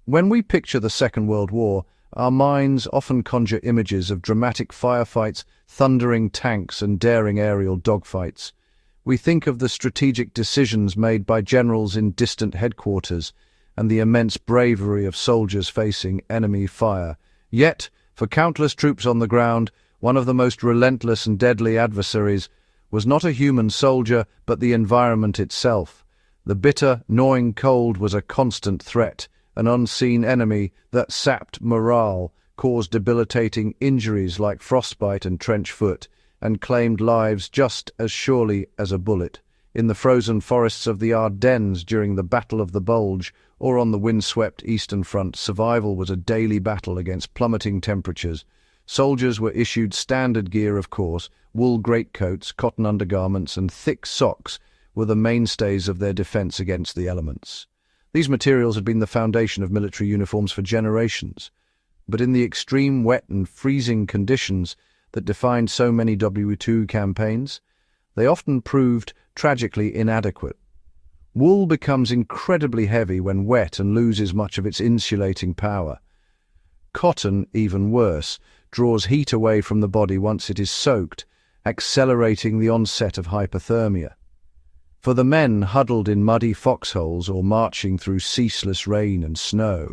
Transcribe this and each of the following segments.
When we picture the Second World War, our minds often conjure images of dramatic firefights, thundering tanks, and daring aerial dogfights. We think of the strategic decisions made by generals in distant headquarters and the immense bravery of soldiers facing enemy fire. Yet, for countless troops on the ground, one of the most relentless and deadly adversaries was not a human soldier, but the environment itself. The bitter, gnawing cold was a constant threat, an unseen enemy that sapped morale, caused debilitating injuries like frostbite and trench foot, and claimed lives just as surely as a bullet. In the frozen forests of the Ardennes during the Battle of the Bulge, or on the windswept Eastern Front, survival was a daily battle against plummeting temperatures. Soldiers were issued standard gear, of course. Wool greatcoats, cotton undergarments, and thick socks were the mainstays of their defense against the elements. These materials had been the foundation of military uniforms for generations. But in the extreme wet and freezing conditions that defined so many WWII campaigns, they often proved tragically inadequate. Wool becomes incredibly heavy when wet and loses much of its insulating power. Cotton, even worse, draws heat away from the body once it is soaked, accelerating the onset of hypothermia. For the men huddled in muddy foxholes or marching through ceaseless rain and snow,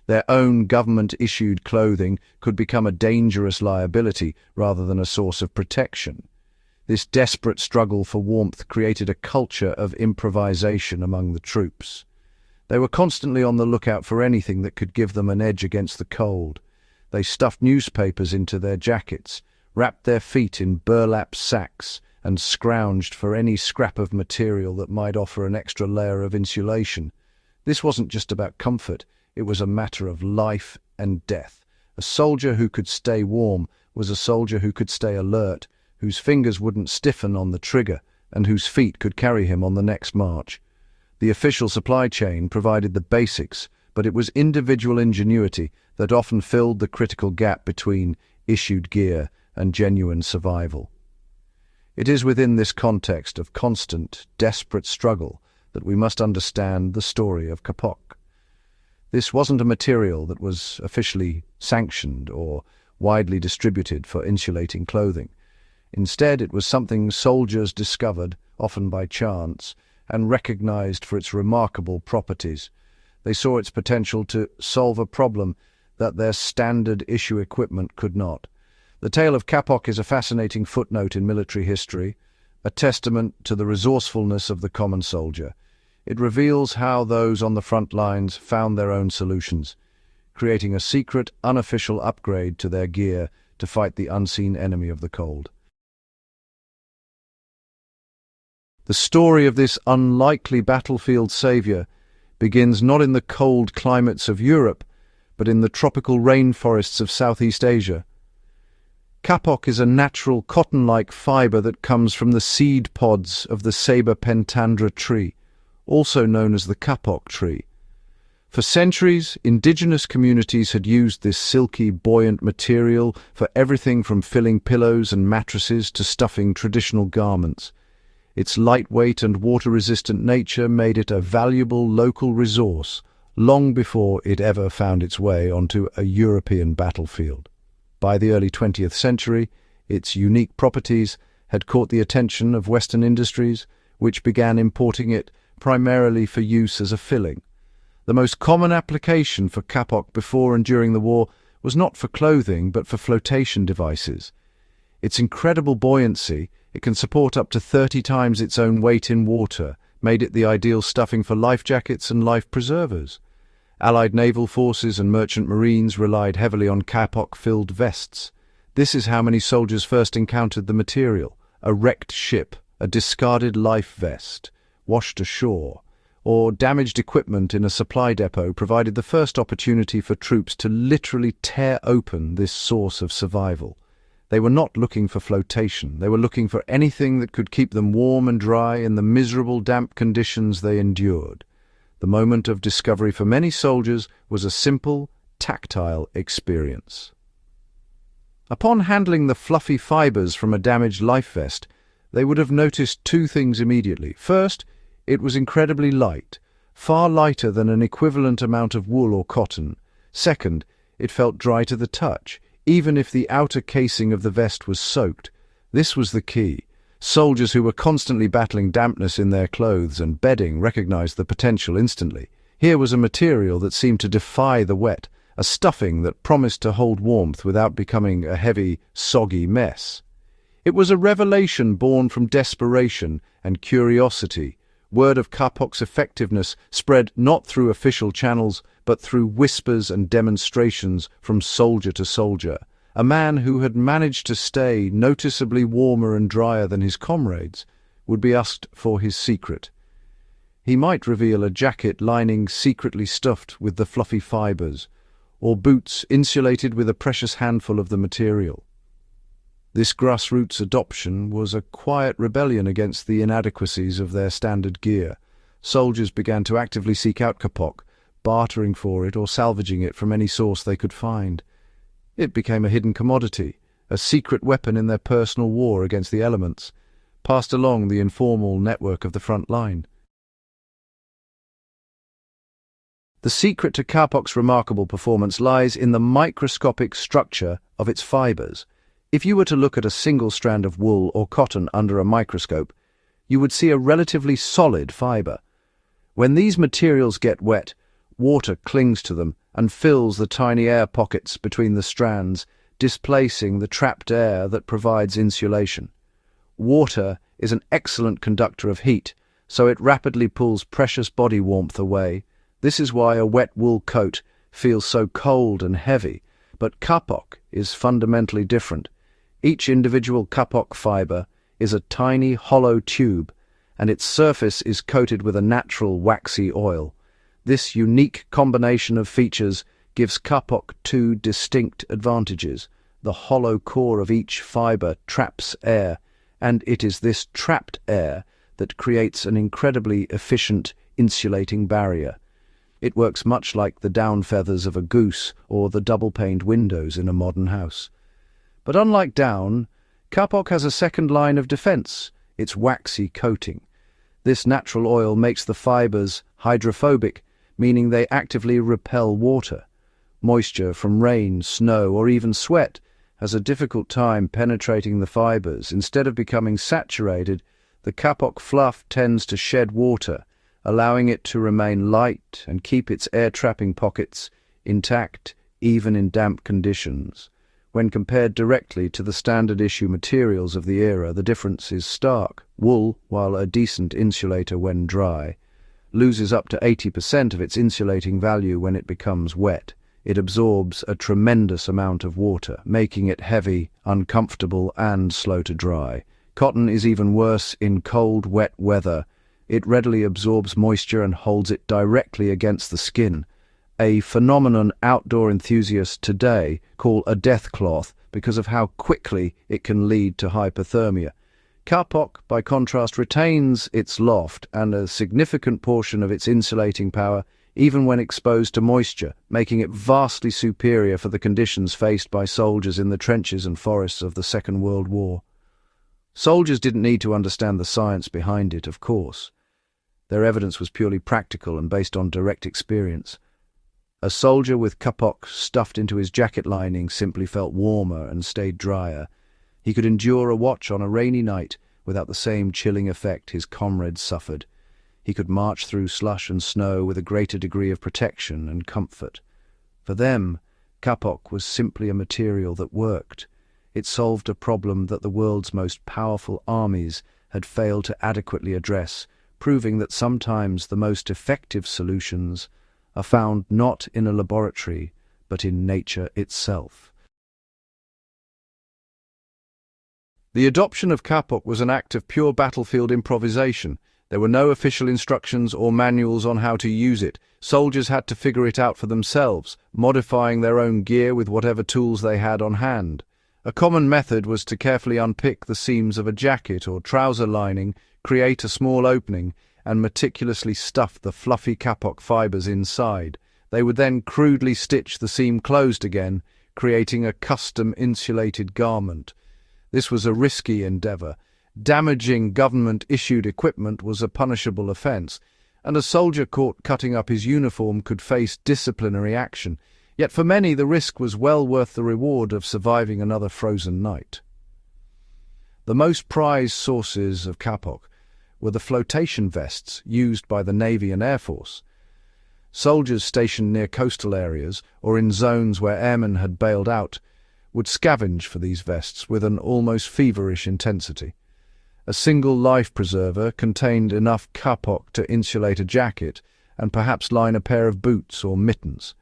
their own government-issued clothing could become a dangerous liability rather than a source of protection. This desperate struggle for warmth created a culture of improvisation among the troops. They were constantly on the lookout for anything that could give them an edge against the cold. They stuffed newspapers into their jackets, wrapped their feet in burlap sacks, and scrounged for any scrap of material that might offer an extra layer of insulation. This wasn't just about comfort, it was a matter of life and death. A soldier who could stay warm was a soldier who could stay alert, whose fingers wouldn't stiffen on the trigger, and whose feet could carry him on the next march. The official supply chain provided the basics, but it was individual ingenuity that often filled the critical gap between issued gear and genuine survival. It is within this context of constant, desperate struggle that we must understand the story of kapok. This wasn't a material that was officially sanctioned or widely distributed for insulating clothing. Instead, it was something soldiers discovered, often by chance, and recognized for its remarkable properties. They saw its potential to solve a problem that their standard issue equipment could not. The tale of kapok is a fascinating footnote in military history, a testament to the resourcefulness of the common soldier. It reveals how those on the front lines found their own solutions, creating a secret, unofficial upgrade to their gear to fight the unseen enemy of the cold. The story of this unlikely battlefield savior begins not in the cold climates of Europe, but in the tropical rainforests of Southeast Asia. Kapok is a natural cotton-like fiber that comes from the seed pods of the Saber pentandra tree, also known as the kapok tree. For centuries, indigenous communities had used this silky, buoyant material for everything from filling pillows and mattresses to stuffing traditional garments. Its lightweight and water-resistant nature made it a valuable local resource long before it ever found its way onto a European battlefield. By the early 20th century, its unique properties had caught the attention of Western industries, which began importing it primarily for use as a filling. The most common application for kapok before and during the war was not for clothing, but for flotation devices. Its incredible buoyancy, it can support up to 30 times its own weight in water, made it the ideal stuffing for life jackets and life preservers. Allied naval forces and merchant marines relied heavily on kapok-filled vests. This is how many soldiers first encountered the material: a wrecked ship, a discarded life vest, washed ashore, or damaged equipment in a supply depot provided the first opportunity for troops to literally tear open this source of survival. They were not looking for flotation. They were looking for anything that could keep them warm and dry in the miserable damp conditions they endured. The moment of discovery for many soldiers was a simple, tactile experience. Upon handling the fluffy fibers from a damaged life vest, they would have noticed two things immediately. First, it was incredibly light, far lighter than an equivalent amount of wool or cotton. Second, it felt dry to the touch, even if the outer casing of the vest was soaked. This was the key. Soldiers who were constantly battling dampness in their clothes and bedding recognized the potential instantly. Here was a material that seemed to defy the wet, a stuffing that promised to hold warmth without becoming a heavy, soggy mess. It was a revelation born from desperation and curiosity. Word of kapok's effectiveness spread not through official channels, but through whispers and demonstrations from soldier to soldier. A man who had managed to stay noticeably warmer and drier than his comrades would be asked for his secret. He might reveal a jacket lining secretly stuffed with the fluffy fibers, or boots insulated with a precious handful of the material. This grassroots adoption was a quiet rebellion against the inadequacies of their standard gear. Soldiers began to actively seek out kapok, bartering for it or salvaging it from any source they could find. It became a hidden commodity, a secret weapon in their personal war against the elements, passed along the informal network of the front line. The secret to kapok's remarkable performance lies in the microscopic structure of its fibers. If you were to look at a single strand of wool or cotton under a microscope, you would see a relatively solid fiber. When these materials get wet, water clings to them and fills the tiny air pockets between the strands, displacing the trapped air that provides insulation. Water is an excellent conductor of heat, so it rapidly pulls precious body warmth away. This is why a wet wool coat feels so cold and heavy, but kapok is fundamentally different. Each individual kapok fiber is a tiny hollow tube, and its surface is coated with a natural waxy oil. This unique combination of features gives kapok two distinct advantages. The hollow core of each fiber traps air, and it is this trapped air that creates an incredibly efficient insulating barrier. It works much like the down feathers of a goose or the double-paned windows in a modern house. But unlike down, kapok has a second line of defense, its waxy coating. This natural oil makes the fibers hydrophobic, meaning they actively repel water. Moisture from rain, snow, or even sweat has a difficult time penetrating the fibers. Instead of becoming saturated, the kapok fluff tends to shed water, allowing it to remain light and keep its air-trapping pockets intact even in damp conditions. When compared directly to the standard issue materials of the era, the difference is stark. Wool, while a decent insulator when dry, loses up to 80% of its insulating value when it becomes wet. It absorbs a tremendous amount of water, making it heavy, uncomfortable, and slow to dry. Cotton is even worse in cold, wet weather. It readily absorbs moisture and holds it directly against the skin, a phenomenon outdoor enthusiasts today call a death cloth because of how quickly it can lead to hypothermia. Kapok, by contrast, retains its loft and a significant portion of its insulating power even when exposed to moisture, making it vastly superior for the conditions faced by soldiers in the trenches and forests of the Second World War. Soldiers didn't need to understand the science behind it, of course. Their evidence was purely practical and based on direct experience. A soldier with kapok stuffed into his jacket lining simply felt warmer and stayed drier. He could endure a watch on a rainy night without the same chilling effect his comrades suffered. He could march through slush and snow with a greater degree of protection and comfort. For them, kapok was simply a material that worked. It solved a problem that the world's most powerful armies had failed to adequately address, proving that sometimes the most effective solutions are found not in a laboratory, but in nature itself. The adoption of kapok was an act of pure battlefield improvisation. There were no official instructions or manuals on how to use it. Soldiers had to figure it out for themselves, modifying their own gear with whatever tools they had on hand. A common method was to carefully unpick the seams of a jacket or trouser lining, create a small opening, and meticulously stuff the fluffy kapok fibers inside. They would then crudely stitch the seam closed again, creating a custom insulated garment. This was a risky endeavor. Damaging government-issued equipment was a punishable offense, and a soldier caught cutting up his uniform could face disciplinary action. Yet for many, the risk was well worth the reward of surviving another frozen night. The most prized sources of kapok were the flotation vests used by the Navy and Air Force. Soldiers stationed near coastal areas or in zones where airmen had bailed out would scavenge for these vests with an almost feverish intensity. A single life preserver contained enough kapok to insulate a jacket and perhaps line a pair of boots or mittens.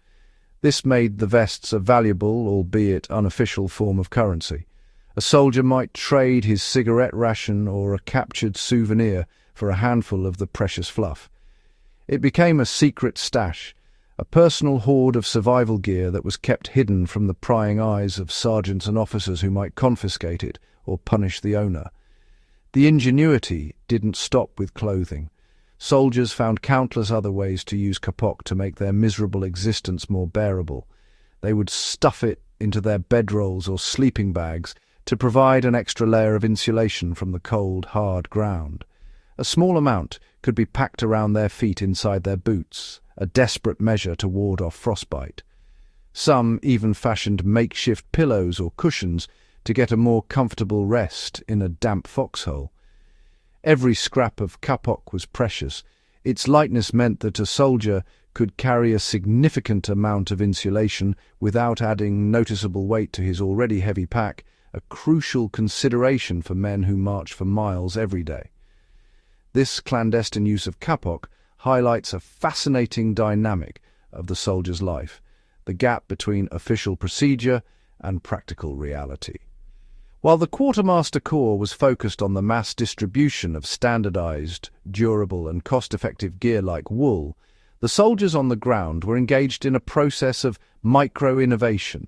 This made the vests a valuable, albeit unofficial, form of currency. A soldier might trade his cigarette ration or a captured souvenir for a handful of the precious fluff. It became a secret stash, a personal hoard of survival gear that was kept hidden from the prying eyes of sergeants and officers who might confiscate it or punish the owner. The ingenuity didn't stop with clothing. Soldiers found countless other ways to use kapok to make their miserable existence more bearable. They would stuff it into their bedrolls or sleeping bags to provide an extra layer of insulation from the cold, hard ground. A small amount could be packed around their feet inside their boots, a desperate measure to ward off frostbite. Some even fashioned makeshift pillows or cushions to get a more comfortable rest in a damp foxhole. Every scrap of kapok was precious. Its lightness meant that a soldier could carry a significant amount of insulation without adding noticeable weight to his already heavy pack, a crucial consideration for men who march for miles every day. This clandestine use of kapok highlights a fascinating dynamic of the soldier's life, the gap between official procedure and practical reality. While the Quartermaster Corps was focused on the mass distribution of standardized, durable and cost-effective gear like wool, the soldiers on the ground were engaged in a process of micro-innovation.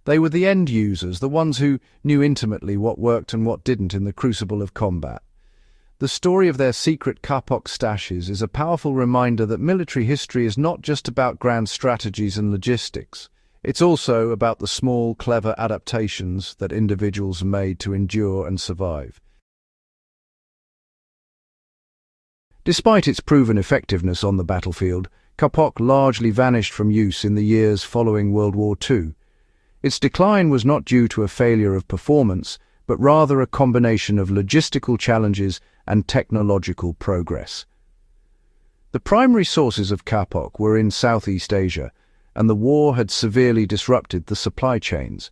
They were the end users, the ones who knew intimately what worked and what didn't in the crucible of combat. The story of their secret kapok stashes is a powerful reminder that military history is not just about grand strategies and logistics. It's also about the small, clever adaptations that individuals made to endure and survive. Despite its proven effectiveness on the battlefield, kapok largely vanished from use in the years following World War II. Its decline was not due to a failure of performance, but rather a combination of logistical challenges and technological progress. The primary sources of kapok were in Southeast Asia, and the war had severely disrupted the supply chains.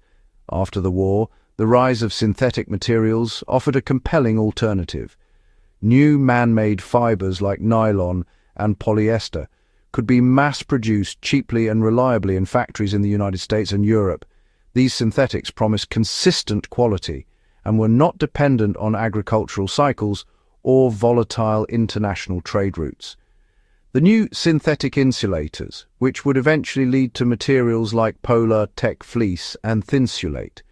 After the war, the rise of synthetic materials offered a compelling alternative. New man-made fibers like nylon and polyester could be mass-produced cheaply and reliably in factories in the United States and Europe. These synthetics promised consistent quality and were not dependent on agricultural cycles or volatile international trade routes. The new synthetic insulators, which would eventually lead to materials like Polar Tech Fleece and Thinsulate,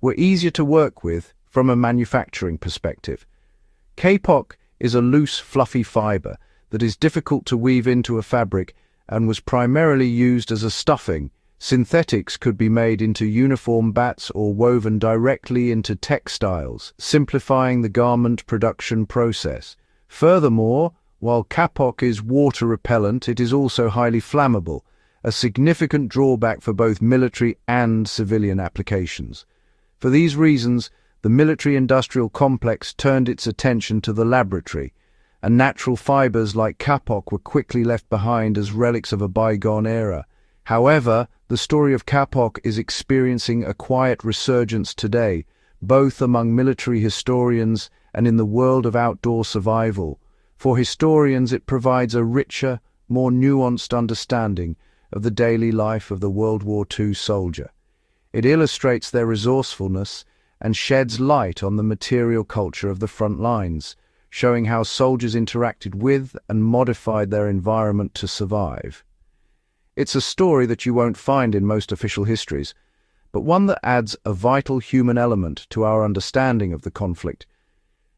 were easier to work with from a manufacturing perspective. Kapok is a loose, fluffy fiber that is difficult to weave into a fabric and was primarily used as a stuffing. Synthetics could be made into uniform bats or woven directly into textiles, simplifying the garment production process. Furthermore, while kapok is water repellent, it is also highly flammable, a significant drawback for both military and civilian applications. For these reasons, the military-industrial complex turned its attention to the laboratory, and natural fibers like kapok were quickly left behind as relics of a bygone era. However, the story of kapok is experiencing a quiet resurgence today, both among military historians and in the world of outdoor survival. For historians, it provides a richer, more nuanced understanding of the daily life of the World War II soldier. It illustrates their resourcefulness and sheds light on the material culture of the front lines, showing how soldiers interacted with and modified their environment to survive. It's a story that you won't find in most official histories, but one that adds a vital human element to our understanding of the conflict.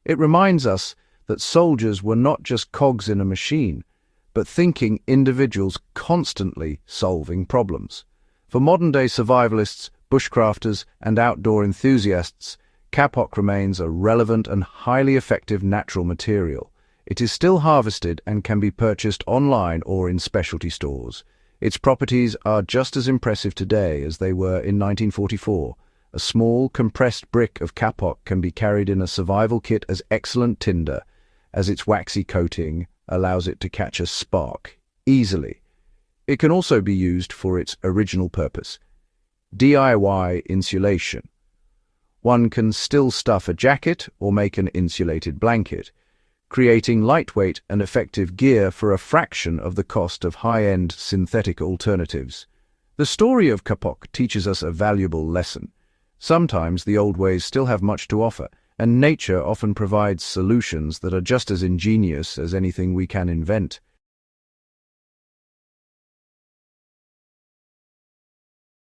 It reminds us that soldiers were not just cogs in a machine, but thinking individuals constantly solving problems. For modern-day survivalists, bushcrafters, and outdoor enthusiasts, kapok remains a relevant and highly effective natural material. It is still harvested and can be purchased online or in specialty stores. Its properties are just as impressive today as they were in 1944. A small, compressed brick of kapok can be carried in a survival kit as excellent tinder, as its waxy coating allows it to catch a spark easily. It can also be used for its original purpose, DIY insulation. One can still stuff a jacket or make an insulated blanket, creating lightweight and effective gear for a fraction of the cost of high-end synthetic alternatives. The story of kapok teaches us a valuable lesson. Sometimes the old ways still have much to offer, and nature often provides solutions that are just as ingenious as anything we can invent.